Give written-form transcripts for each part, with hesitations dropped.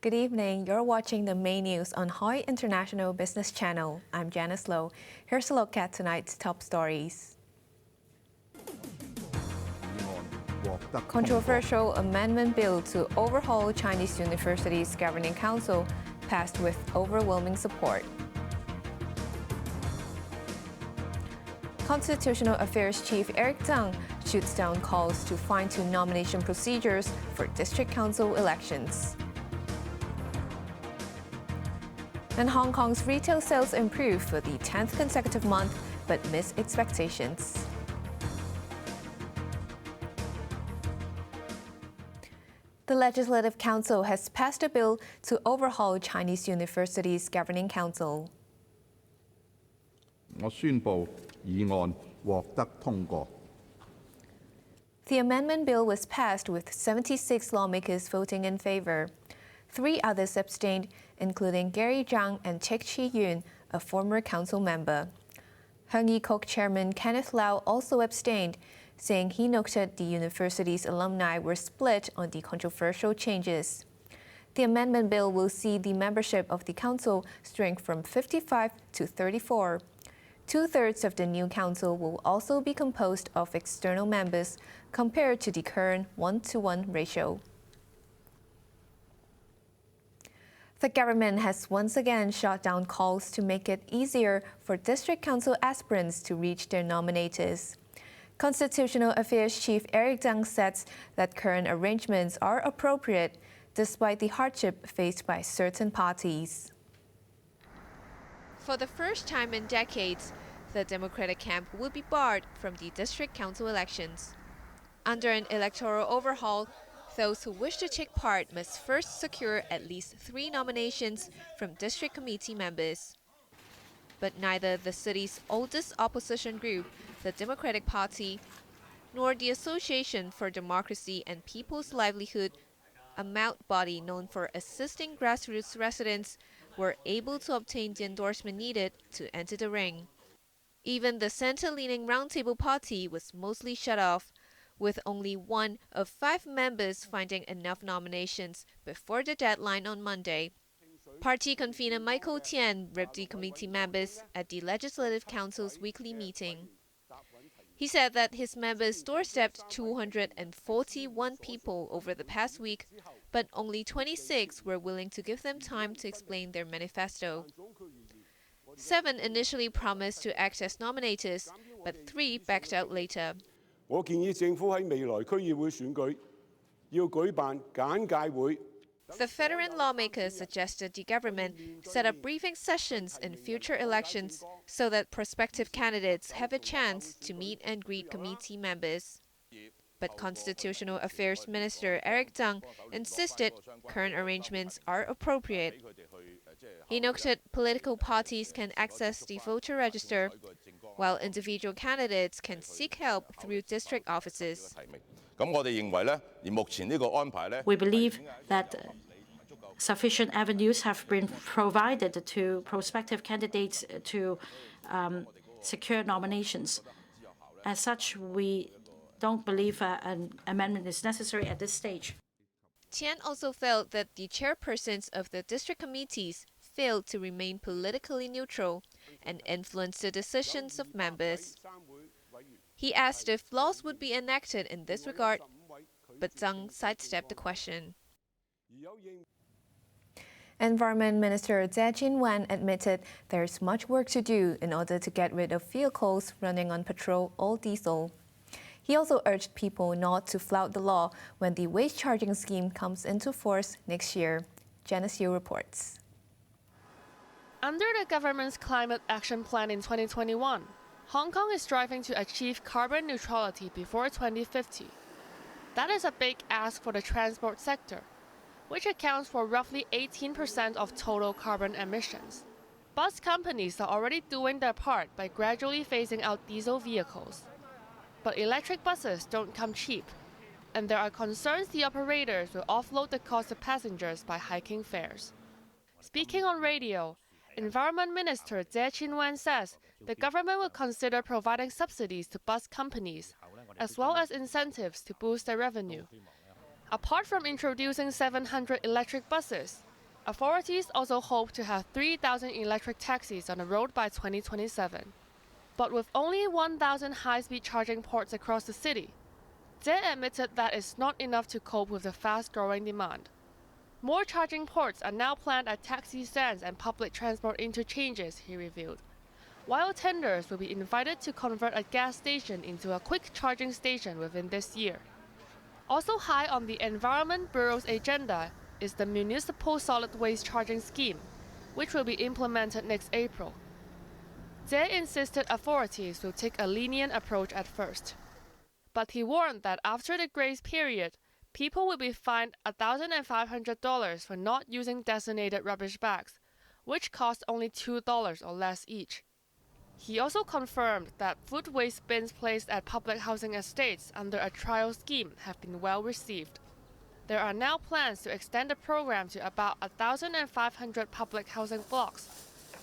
Good evening. You're watching the main news on HOY International Business Channel. I'm Janice Lo. Here's a look at tonight's top stories. Controversial amendment bill to overhaul Chinese universities' governing council passed with overwhelming support. Constitutional Affairs Chief Erick Tsang shoots down calls to fine-tune nomination procedures for district council elections. And Hong Kong's retail sales improved for the 10th consecutive month, but missed expectations. The Legislative Council has passed a bill to overhaul Chinese universities' governing council. 我宣布議案獲得通過。 The amendment bill was passed with 76 lawmakers voting in favor. 3 others abstained, including Erick Tsang and Chick Chi-yun, a former council member. Hung Yee-kok chairman Kenneth Lau also abstained, saying he noted the university's alumni were split on the controversial changes. The amendment bill will see the membership of the council shrink from 55 to 34. 2/3 of the new council will also be composed of external members, compared to the current 1-to-1 ratio. The government has once again shot down calls to make it easier for district council aspirants to reach their nominators. Constitutional Affairs Chief Erick Tsang says that current arrangements are appropriate, despite the hardship faced by certain parties. For the first time in decades, the Democratic camp will be barred from the district council elections. Under an electoral overhaul, those who wish to take part must first secure at least 3 nominations from district committee members. But neither the city's oldest opposition group, the Democratic Party, nor the Association for Democracy and People's Livelihood, a Mount body known for assisting grassroots residents, were able to obtain the endorsement needed to enter the ring. Even the center-leaning Roundtable Party was mostly shut off, with only 1 of 5 members finding enough nominations before the deadline on Monday. Party convener Michael Tian ribbed the committee members at the Legislative Council's weekly meeting. He said that his members doorstepped 241 people over the past week, but only 26 were willing to give them time to explain their manifesto. 7 initially promised to act as nominators, but 3 backed out later. 我建議政府喺未來區議會選舉要舉辦簡介會。 The veteran lawmakers suggested the government set up briefing sessions in future elections so that prospective candidates have a chance to meet and greet committee members. But Constitutional Affairs Minister Erick Tsang insisted current arrangements are appropriate. He noted political parties can access the voter register, while individual candidates can seek help through district offices. We believe that sufficient avenues have been provided to prospective candidates to secure nominations. As such, we don't believe an amendment is necessary at this stage. Tian also felt that the chairpersons of the district committees failed to remain politically neutral and influence the decisions of members. He asked if laws would be enacted in this regard, but Tsang sidestepped the question. Environment Minister Jin admitted there's much work to do in order to get rid of vehicles running on petrol or diesel. He also urged people not to flout the law when the waste charging scheme comes into force next year. Janice Lo reports. Under the government's climate action plan in 2021, Hong Kong is striving to achieve carbon neutrality before 2050. That is a big ask for the transport sector, which accounts for roughly 18% of total carbon emissions. Bus companies are already doing their part by gradually phasing out diesel vehicles. But electric buses don't come cheap, and there are concerns the operators will offload the cost of passengers by hiking fares. Speaking on radio, Environment Minister Jin says the government will consider providing subsidies to bus companies, as well as incentives to boost their revenue. Apart from introducing 700 electric buses, Authorities also hope to have 3,000 electric taxis on the road by 2027. But with only 1,000 high-speed charging ports across the city, Tsang admitted that it's not enough to cope with the fast-growing demand. More charging ports are now planned at taxi stands and public transport interchanges, he revealed, while tenders will be invited to convert a gas station into a quick charging station within this year. Also high on the Environment Bureau's agenda is the Municipal Solid Waste Charging Scheme, which will be implemented next April. Tsang insisted authorities will take a lenient approach at first. But he warned that after the grace period, people will be fined $1,500 for not using designated rubbish bags, which cost only $2 or less each. He also confirmed that food waste bins placed at public housing estates under a trial scheme have been well received. There are now plans to extend the program to about 1,500 public housing blocks,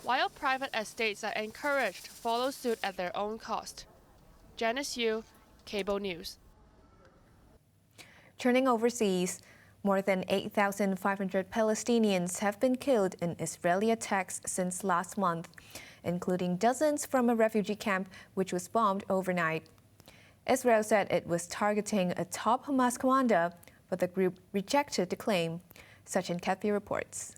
while private estates are encouraged to follow suit at their own cost. Janice Lo, Cable News. Turning overseas, more than 8,500 Palestinians have been killed in Israeli attacks since last month, including dozens from a refugee camp which was bombed overnight. Israel said it was targeting a top Hamas commander, but the group rejected the claim. Sachin Kathy reports.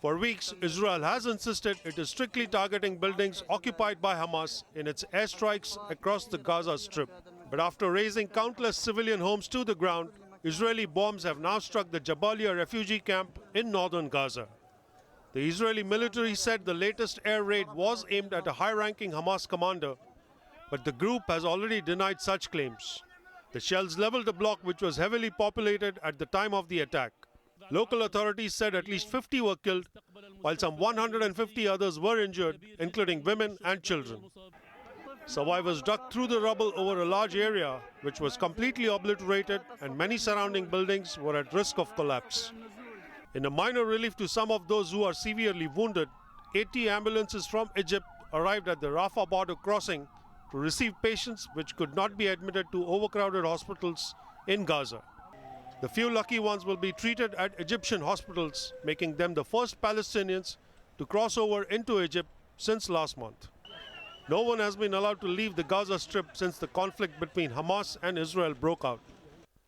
For weeks, Israel has insisted it is strictly targeting buildings occupied by Hamas in its airstrikes across the Gaza Strip. But after razing countless civilian homes to the ground, Israeli bombs have now struck the Jabalia refugee camp in northern Gaza. The Israeli military said the latest air raid was aimed at a high-ranking Hamas commander, but the group has already denied such claims. The shells leveled a block which was heavily populated at the time of the attack. Local authorities said at least 50 were killed, while some 150 others were injured, including women and children. Survivors dug through the rubble over a large area, which was completely obliterated, and many surrounding buildings were at risk of collapse. In a minor relief to some of those who are severely wounded, 80 ambulances from Egypt arrived at the Rafah border crossing to receive patients which could not be admitted to overcrowded hospitals in Gaza. The few lucky ones will be treated at Egyptian hospitals, making them the first Palestinians to cross over into Egypt since last month. No one has been allowed to leave the Gaza Strip since the conflict between Hamas and Israel broke out.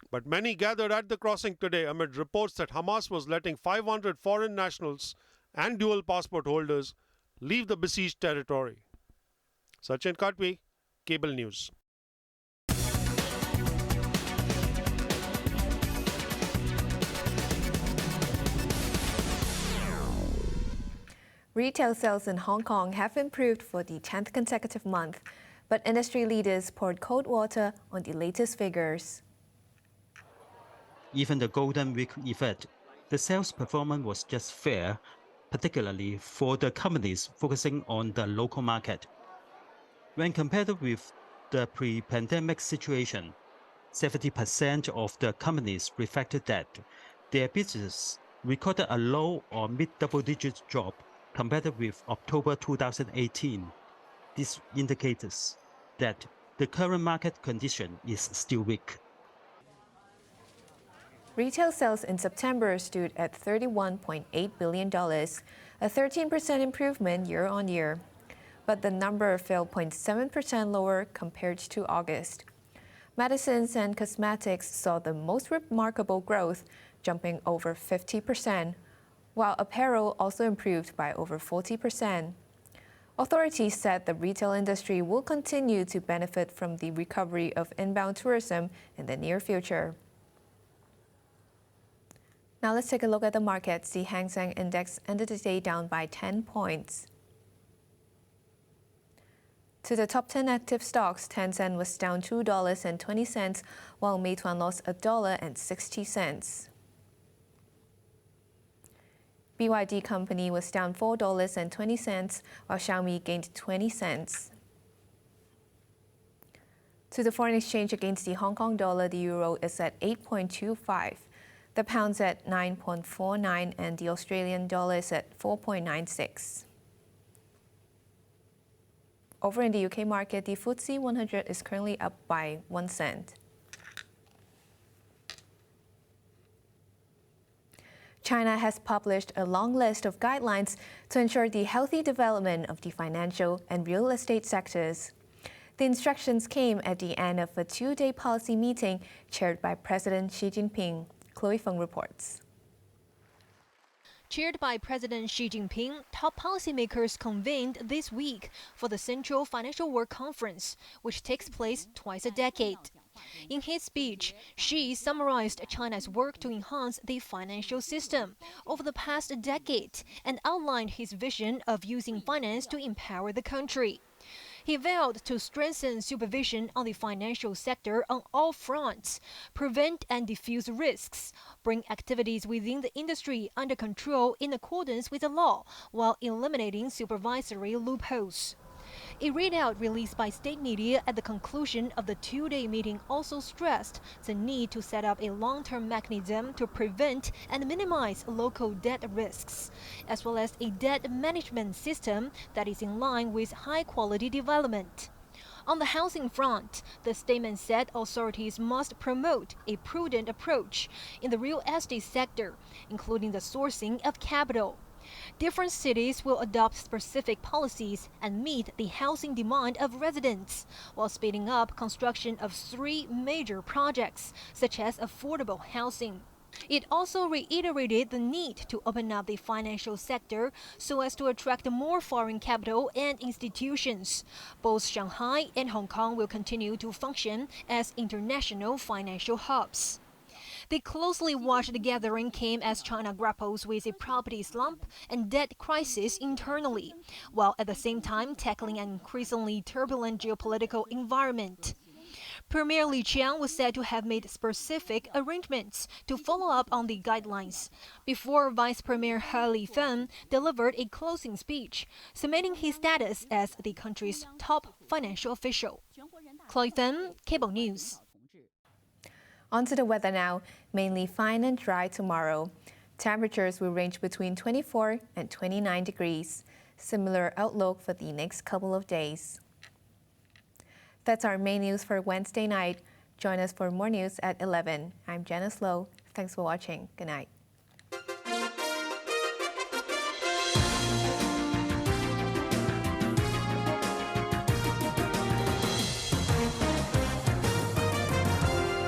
But many gathered at the crossing today amid reports that Hamas was letting 500 foreign nationals and dual passport holders leave the besieged territory. Sachin Katwi, Cable News. Retail sales in Hong Kong have improved for the 10th consecutive month, but industry leaders poured cold water on the latest figures. Even the Golden Week effect, the sales performance was just fair, particularly for the companies focusing on the local market. When compared with the pre-pandemic situation, 70% of the companies reflected that their business recorded a low or mid-double-digit drop compared with October 2018. This indicates that the current market condition is still weak. Retail sales in September stood at $31.8 billion, a 13% improvement year-on-year. But the number fell 0.7% lower compared to August. Medicines and cosmetics saw the most remarkable growth, jumping over 50%, while apparel also improved by over 40%. Authorities said the retail industry will continue to benefit from the recovery of inbound tourism in the near future. Now let's take a look at the markets. The Hang Seng Index ended the day down by 10 points. To the top 10 active stocks, Tencent was down $2.20, while Meituan lost $1.60. BYD Company was down $4.20, while Xiaomi gained 20 cents. To the foreign exchange against the Hong Kong dollar, the euro is at 8.25, the pound's at 9.49, and the Australian dollar is at 4.96. Over in the UK market, the FTSE 100 is currently up by 1 cent. China has published a long list of guidelines to ensure the healthy development of the financial and real estate sectors. The instructions came at the end of a two-day policy meeting chaired by President Xi Jinping. Chloe Feng reports. Chaired by President Xi Jinping, top policymakers convened this week for the Central Financial Work Conference, which takes place twice a decade. In his speech, Xi summarized China's work to enhance the financial system over the past decade and outlined his vision of using finance to empower the country. He vowed to strengthen supervision on the financial sector on all fronts, prevent and diffuse risks, bring activities within the industry under control in accordance with the law, while eliminating supervisory loopholes. A readout released by state media at the conclusion of the two-day meeting also stressed the need to set up a long-term mechanism to prevent and minimize local debt risks, as well as a debt management system that is in line with high-quality development. On the housing front, the statement said authorities must promote a prudent approach in the real estate sector, including the sourcing of capital. Different cities will adopt specific policies and meet the housing demand of residents, while speeding up construction of 3 major projects, such as affordable housing. It also reiterated the need to open up the financial sector so as to attract more foreign capital and institutions. Both Shanghai and Hong Kong will continue to function as international financial hubs. The closely watched gathering came as China grapples with a property slump and debt crisis internally, while at the same time tackling an increasingly turbulent geopolitical environment. Premier Li Qiang was said to have made specific arrangements to follow up on the guidelines before Vice Premier He Lifeng delivered a closing speech, cementing his status as the country's top financial official. Chloe Feng, Cable News. On to the weather now. Mainly fine and dry tomorrow. Temperatures will range between 24 and 29 degrees. Similar outlook for the next couple of days. That's our main news for Wednesday night. Join us for more news at 11. I'm Janice Lo. Thanks for watching. Good night.